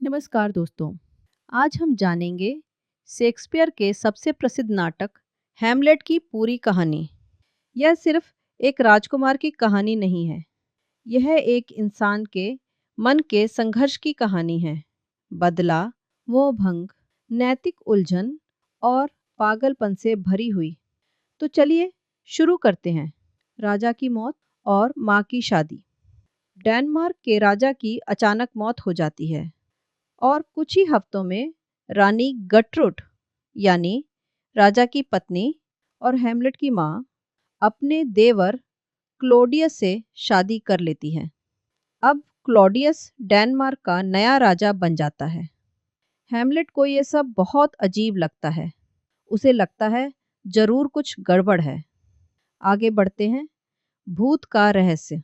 नमस्कार दोस्तों। आज हम जानेंगे शेक्सपियर के सबसे प्रसिद्ध नाटक हैमलेट की पूरी कहानी। यह सिर्फ एक राजकुमार की कहानी नहीं है, यह एक इंसान के मन के संघर्ष की कहानी है। बदला, मोहभंग, नैतिक उलझन और पागलपन से भरी हुई। तो चलिए शुरू करते हैं। राजा की मौत और माँ की शादी। डेनमार्क के राजा की अचानक मौत हो जाती है और कुछ ही हफ्तों में रानी गटरुड यानी राजा की पत्नी और हैमलेट की माँ अपने देवर क्लॉडियस से शादी कर लेती है। अब क्लॉडियस डेनमार्क का नया राजा बन जाता है। हैमलेट को ये सब बहुत अजीब लगता है। उसे लगता है जरूर कुछ गड़बड़ है। आगे बढ़ते हैं। भूत का रहस्य।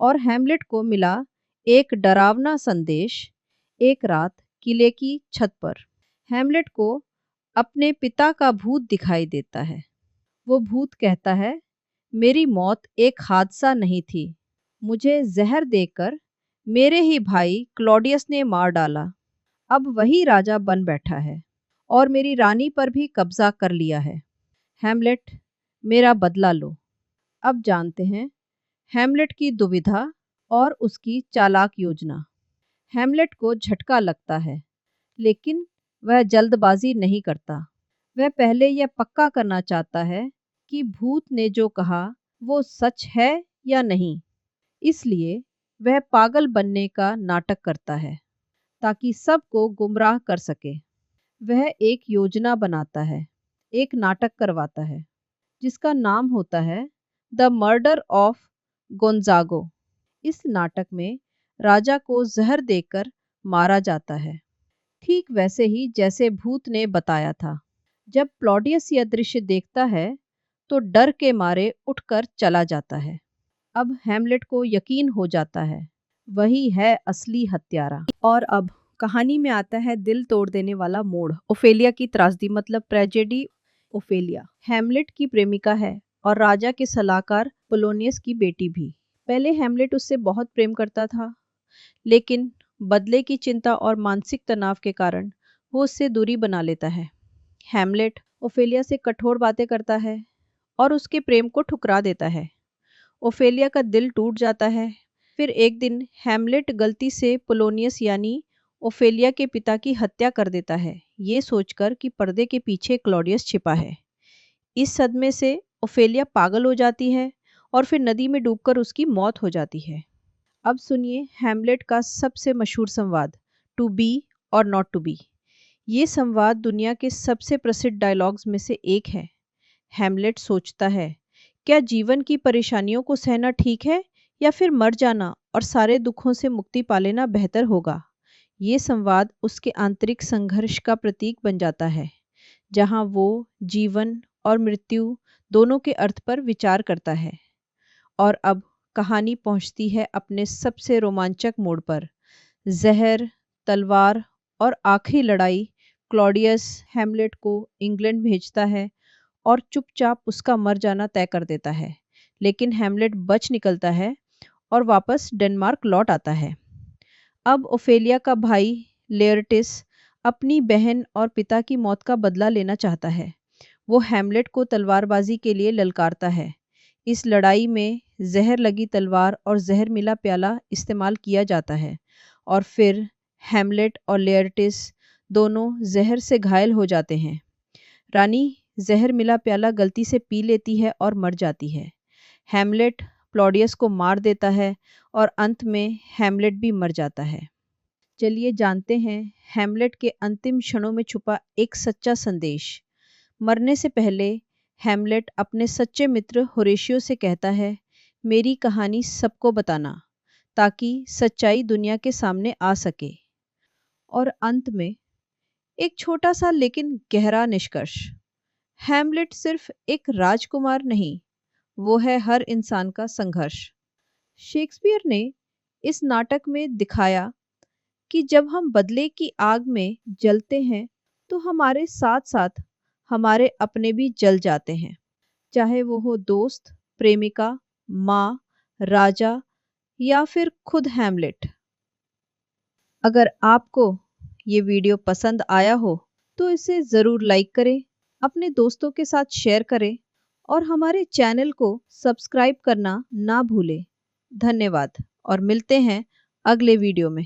और हैमलेट को मिला एक डरावना संदेश। एक रात किले की छत पर हैमलेट को अपने पिता का भूत दिखाई देता है। वो भूत कहता है, मेरी मौत एक हादसा नहीं थी। मुझे जहर देकर मेरे ही भाई क्लॉडियस ने मार डाला। अब वही राजा बन बैठा है और मेरी रानी पर भी कब्जा कर लिया है। हैमलेट, मेरा बदला लो। अब जानते हैं हैमलेट की दुविधा और उसकी चालाक योजना। हैमलेट को झटका लगता है, लेकिन वह जल्दबाजी नहीं करता। वह पहले यह पक्का करना चाहता है कि भूत ने जो कहा वो सच है या नहीं। इसलिए वह पागल बनने का नाटक करता है ताकि सबको गुमराह कर सके। वह एक योजना बनाता है, एक नाटक करवाता है जिसका नाम होता है द मर्डर ऑफ गोंजागो। इस नाटक में राजा को जहर देकर मारा जाता है, ठीक वैसे ही जैसे भूत ने बताया था। जब क्लॉडियस यह दृश्य देखता है तो डर के मारे उठकर चला जाता है। अब हैमलेट को यकीन हो जाता है वही है असली हत्यारा। और अब कहानी में आता है दिल तोड़ देने वाला मोड़। ओफेलिया की त्रासदी मतलब ट्रेजेडी। ओफेलिया हैमलेट की प्रेमिका है और राजा के सलाहकार पोलोनियस की बेटी भी। पहले हैमलेट उससे बहुत प्रेम करता था, लेकिन बदले की चिंता और मानसिक तनाव के कारण वो उससे दूरी बना लेता है। हैमलेट ओफेलिया से कठोर बातें करता है और उसके प्रेम को ठुकरा देता है। ओफेलिया का दिल टूट जाता है। फिर एक दिन हैमलेट गलती से पोलोनियस यानी ओफेलिया के पिता की हत्या कर देता है, ये सोचकर कि पर्दे के पीछे क्लॉडियस छिपा है। इस सदमे से ओफेलिया पागल हो जाती है और फिर नदी में डूबकर उसकी मौत हो जाती है। अब सुनिए हैमलेट का सबसे मशहूर संवाद, टू बी और नॉट टू बी। ये संवाद दुनिया के सबसे प्रसिद्ध डायलॉग्स में से एक है। हैमलेट सोचता है, क्या जीवन की परेशानियों को सहना ठीक है या फिर मर जाना और सारे दुखों से मुक्ति पा लेना बेहतर होगा। ये संवाद उसके आंतरिक संघर्ष का प्रतीक बन जाता है, जहाँ वो जीवन और मृत्यु दोनों के अर्थ पर विचार करता है। और अब कहानी पहुंचती है अपने सबसे रोमांचक मोड़ पर। जहर, तलवार और आखिरी लड़ाई। क्लॉडियस हैमलेट को इंग्लैंड भेजता है और चुपचाप उसका मर जाना तय कर देता है, लेकिन हैमलेट बच निकलता है और वापस डेनमार्क लौट आता है। अब ओफेलिया का भाई लेयर्टिस अपनी बहन और पिता की मौत का बदला लेना चाहता है। वो हैमलेट को तलवारबाजी के लिए ललकारता है। इस लड़ाई में जहर लगी तलवार और जहर मिला प्याला इस्तेमाल किया जाता है और फिर हैमलेट और लेयर्टिस दोनों जहर से घायल हो जाते हैं। रानी जहर मिला प्याला गलती से पी लेती है और मर जाती है। हैमलेट क्लॉडियस को मार देता है और अंत में हैमलेट भी मर जाता है। चलिए जानते हैं हैमलेट के अंतिम क्षणों में छुपा एक सच्चा संदेश। मरने से पहले हैमलेट अपने सच्चे मित्र होरेशियो से कहता है, मेरी कहानी सबको बताना ताकि सच्चाई दुनिया के सामने आ सके। और अंत में एक छोटा सा लेकिन गहरा निष्कर्ष। हैमलेट सिर्फ एक राजकुमार नहीं, वो है हर इंसान का संघर्ष। शेक्सपियर ने इस नाटक में दिखाया कि जब हम बदले की आग में जलते हैं तो हमारे साथ साथ हमारे अपने भी जल जाते हैं, चाहे वो हो दोस्त, प्रेमिका, माँ, राजा या फिर खुद हैमलेट। अगर आपको ये वीडियो पसंद आया हो तो इसे ज़रूर लाइक करें, अपने दोस्तों के साथ शेयर करें और हमारे चैनल को सब्सक्राइब करना ना भूलें। धन्यवाद और मिलते हैं अगले वीडियो में।